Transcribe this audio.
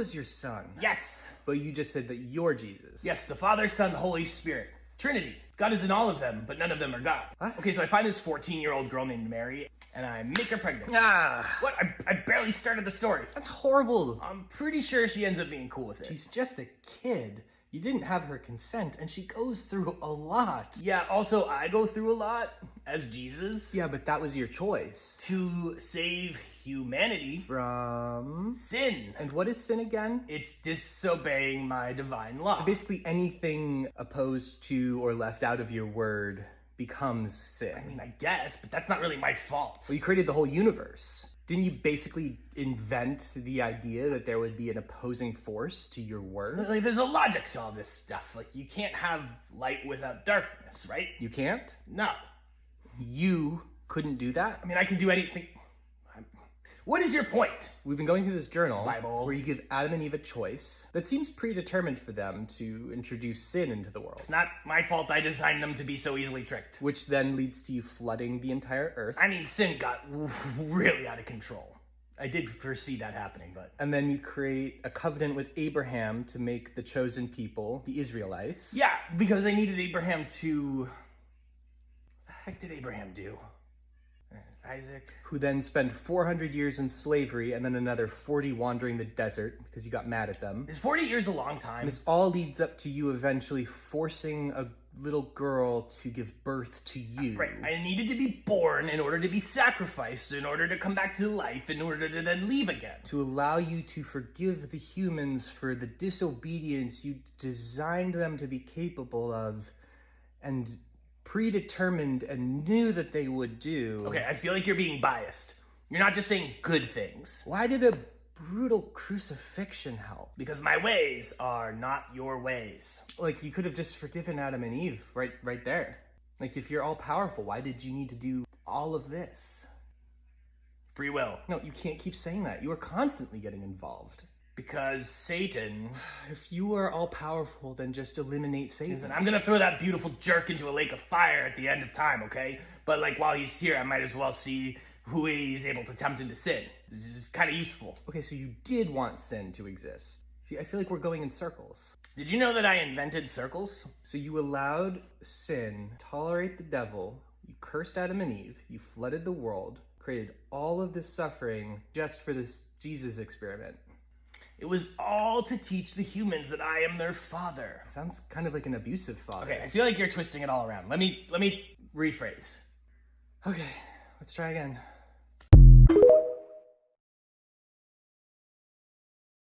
was your son. Yes. But you just said that you're Jesus. Yes, the Father, Son, Holy Spirit. Trinity. God is in all of them, but none of them are God. What? Okay, so I find this 14-year-old girl named Mary, and I make her pregnant. Ah, What? I barely started the story. that's horrible. I'm pretty sure she ends up being cool with it. She's just a kid. You didn't have her consent, and she goes through a lot. Yeah, also, I go through a lot as Jesus Yeah, but that was your choice. to save humanity From... sin. And what is sin again? It's disobeying my divine law. So basically anything opposed to or left out of your word becomes sin. I mean, I guess, but that's not really my fault. Well, you created the whole universe. Didn't you basically invent the idea that there would be an opposing force to your word? Like, there's a logic to all this stuff. Like, you can't have light without darkness, right? You can't? No. You couldn't do that? I mean, I can do anything. What is your point? We've been going through this journal Bible. where you give Adam and Eve a choice that seems predetermined for them to introduce sin into the world, It's not my fault I designed them to be so easily tricked. which then leads to you flooding the entire earth. I mean, sin got really out of control. I did foresee that happening, but... And then you create a covenant with Abraham to make the chosen people, the Israelites. Yeah, because they needed Abraham to... What the heck did Abraham do? Isaac? Who then spend 400 years in slavery and then another 40 wandering the desert because you got mad at them. Is 40 years a long time? And this all leads up to you eventually forcing a little girl to give birth to you. Right, I needed to be born in order to be sacrificed, in order to come back to life, in order to then leave again. To allow you to forgive the humans for the disobedience you designed them to be capable of and predetermined and knew that they would do. Okay, I feel like you're being biased. You're not just saying good things. Why did a brutal crucifixion help? Because my ways are not your ways. Like, you could have just forgiven Adam and Eve right there. Like, if you're all powerful, why did you need to do all of this? Free will. No, you can't keep saying that. You are constantly getting involved. Because Satan... If you are all powerful, then just eliminate Satan. Listen, I'm gonna throw that beautiful jerk into a lake of fire at the end of time, okay? But, like, while he's here, I might as well see who he's able to tempt into sin. This is kind of useful. Okay, so you did want sin to exist. See, I feel like we're going in circles. Did you know that I invented circles? So you allowed sin, tolerate the devil, you cursed Adam and Eve, you flooded the world, created all of this suffering just for this Jesus experiment. It was all to teach the humans that I am their father. Sounds kind of like an abusive father. Okay, I feel like you're twisting it all around. Let me rephrase. Okay, let's try again.